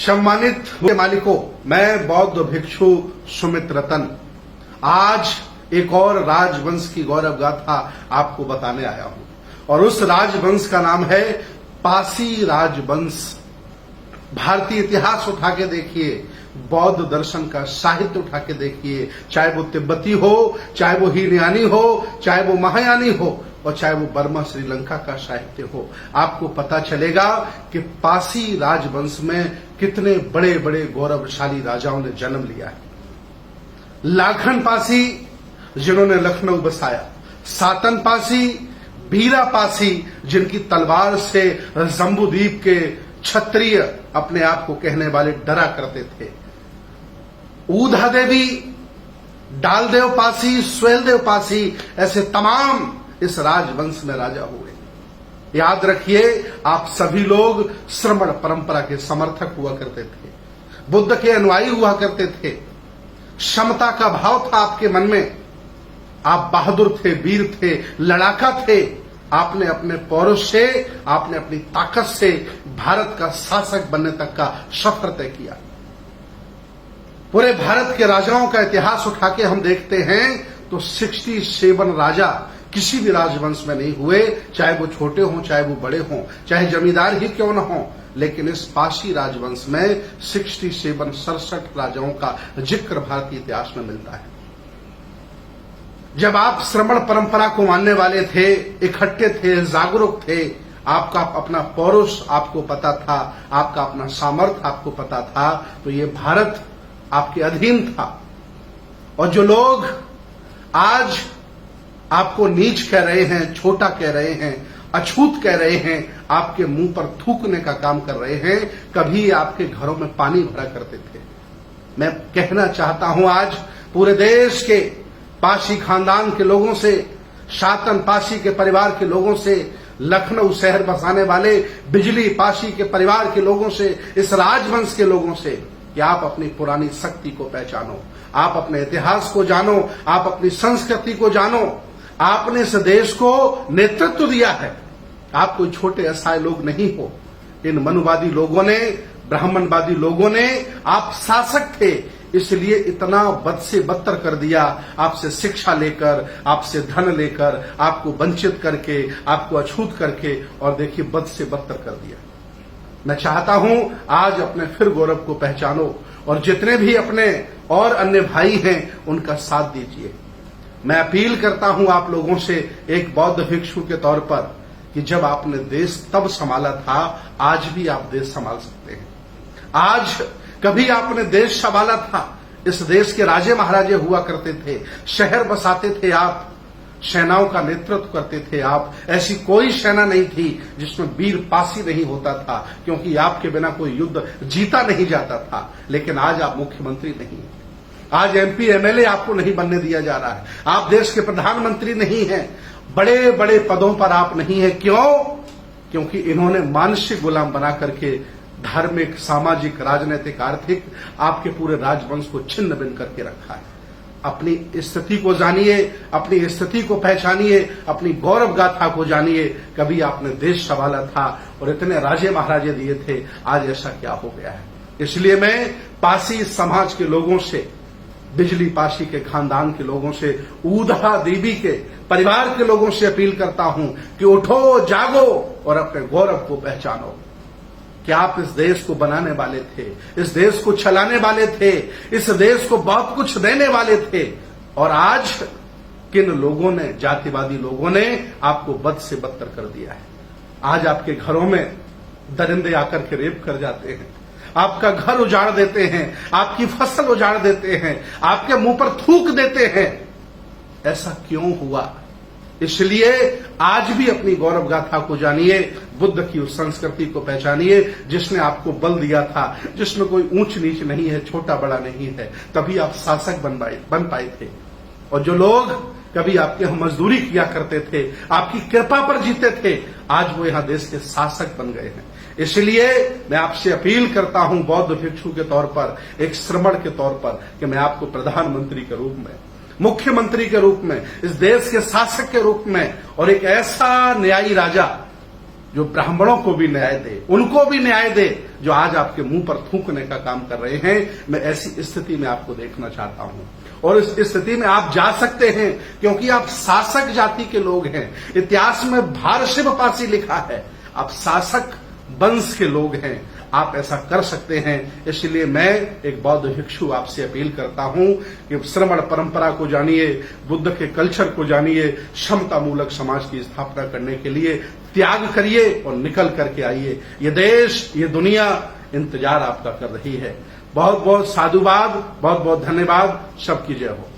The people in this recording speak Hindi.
सम्मानित मालिकों, मैं बौद्ध भिक्षु सुमित रतन आज एक और राजवंश की गौरव गाथा आपको बताने आया हूं और उस राजवंश का नाम है पासी राजवंश। भारतीय इतिहास उठा के देखिए, बौद्ध दर्शन का साहित्य उठा के देखिए, चाहे वो तिब्बती हो, चाहे वो हीनयानी हो, चाहे वो महायानी हो और चाहे वो बर्मा श्रीलंका का साहित्य हो, आपको पता चलेगा कि पासी राजवंश में कितने बड़े बड़े गौरवशाली राजाओं ने जन्म लिया है। लाखन पासी जिन्होंने लखनऊ बसाया, सातन पासी, बीरा पासी जिनकी तलवार से जम्बूद्वीप के क्षत्रिय अपने आप को कहने वाले डरा करते थे, ऊधा देवी, डालदेव पासी, स्वेलदेव पासी, ऐसे तमाम इस राजवंश में राजा हुए। याद रखिए, आप सभी लोग श्रमण परंपरा के समर्थक हुआ करते थे, बुद्ध के अनुयायी हुआ करते थे, क्षमता का भाव था आपके मन में, आप बहादुर थे, वीर थे, लड़ाका थे। आपने अपने पौरुष से, आपने अपनी ताकत से भारत का शासक बनने तक का सफर तय किया। पूरे भारत के राजाओं का इतिहास उठा के हम देखते हैं तो 67 राजा किसी भी राजवंश में नहीं हुए, चाहे वो छोटे हों, चाहे वो बड़े हों, चाहे जमींदार ही क्यों न हो, लेकिन इस पासी राजवंश में 67 राजाओं का जिक्र भारतीय इतिहास में मिलता है। जब आप श्रमण परंपरा को मानने वाले थे, इकट्ठे थे, जागरूक थे, आपका अपना पौरुष आपको पता था, आपका अपना सामर्थ्य आपको पता था, तो ये भारत आपके अधीन था। और जो लोग आज आपको नीच कह रहे हैं, छोटा कह रहे हैं, अछूत कह रहे हैं, आपके मुंह पर थूकने का काम कर रहे हैं, कभी आपके घरों में पानी भरा करते थे। मैं कहना चाहता हूं आज पूरे देश के पासी खानदान के लोगों से, शातन पासी के परिवार के लोगों से, लखनऊ शहर बसाने वाले बिजली पासी के परिवार के लोगों से, इस राजवंश के लोगों से, कि आप अपनी पुरानी शक्ति को पहचानो, आप अपने इतिहास को जानो, आप अपनी संस्कृति को जानो। आपने इस देश को नेतृत्व दिया है, आप कोई छोटे असहाय लोग नहीं हो। इन मनुवादी लोगों ने, ब्राह्मणवादी लोगों ने, आप शासक थे इसलिए इतना बद से बदतर कर दिया, आपसे शिक्षा लेकर, आपसे धन लेकर, आपको वंचित करके, आपको अछूत करके, और देखिए बद से बदतर कर दिया। मैं चाहता हूं आज अपने फिर गौरव को पहचानो और जितने भी अपने और अन्य भाई हैं उनका साथ दीजिए। मैं अपील करता हूं आप लोगों से एक बौद्ध भिक्षु के तौर पर कि जब आपने देश तब संभाला था, आज भी आप देश संभाल सकते हैं। आज कभी आपने देश संभाला था, इस देश के राजे महाराजे हुआ करते थे, शहर बसाते थे आप, सेनाओं का नेतृत्व करते थे आप। ऐसी कोई सेना नहीं थी जिसमें वीर पासी नहीं होता था, क्योंकि आपके बिना कोई युद्ध जीता नहीं जाता था। लेकिन आज आप मुख्यमंत्री नहीं, आज एमपी एमएलए आपको नहीं बनने दिया जा रहा है, आप देश के प्रधानमंत्री नहीं हैं, बड़े बड़े पदों पर आप नहीं हैं। क्यों? क्योंकि इन्होंने मानसिक गुलाम बना करके धार्मिक, सामाजिक, राजनीतिक, आर्थिक आपके पूरे राजवंश को छिन्न भिन्न करके रखा है। अपनी स्थिति को जानिए, अपनी स्थिति को पहचानिए, अपनी गौरव गाथा को जानिए। कभी आपने देश संभाला था और इतने राजे महाराजे दिए थे, आज ऐसा क्या हो गया है। इसलिए मैं पासी समाज के लोगों से, बिजली पासी के खानदान के लोगों से, ऊधा देवी के परिवार के लोगों से अपील करता हूं कि उठो, जागो और अपने गौरव को पहचानो कि आप इस देश को बनाने वाले थे, इस देश को चलाने वाले थे, इस देश को बहुत कुछ देने वाले थे। और आज किन लोगों ने, जातिवादी लोगों ने आपको बद से बदतर कर दिया है। आज आपके घरों में दरिंदे आकर के रेप कर जाते हैं, आपका घर उजाड़ देते हैं, आपकी फसल उजाड़ देते हैं, आपके मुंह पर थूक देते हैं। ऐसा क्यों हुआ? इसलिए आज भी अपनी गौरव गाथा को जानिए, बुद्ध की उस संस्कृति को पहचानिए जिसने आपको बल दिया था, जिसमें कोई ऊंच नीच नहीं है, छोटा बड़ा नहीं है। तभी आप शासक बन पाए थे। और जो लोग कभी आपके यहां मजदूरी किया करते थे, आपकी कृपा पर जीते थे, आज वो यहां देश के शासक बन गए हैं। इसलिए मैं आपसे अपील करता हूं बौद्ध भिक्षु के तौर पर, एक श्रमण के तौर पर, कि मैं आपको प्रधानमंत्री के रूप में, मुख्यमंत्री के रूप में, इस देश के शासक के रूप में और एक ऐसा न्यायी राजा जो ब्राह्मणों को भी न्याय दे, उनको भी न्याय दे जो आज आपके मुंह पर थूकने का काम कर रहे हैं। मैं ऐसी स्थिति में आपको देखना चाहता हूं और इस स्थिति में आप जा सकते हैं क्योंकि आप शासक जाति के लोग हैं। इतिहास में भारशिव पासी लिखा है, आप शासक वंश के लोग हैं, आप ऐसा कर सकते हैं। इसलिए मैं एक बौद्ध भिक्षु आपसे अपील करता हूं कि श्रमण परंपरा को जानिए, बुद्ध के कल्चर को जानिए, समता मूलक समाज की स्थापना करने के लिए त्याग करिए और निकल करके आइए। ये देश, ये दुनिया इंतजार आपका कर रही है। बहुत बहुत साधुवाद, बहुत बहुत धन्यवाद। सबकी जय हो।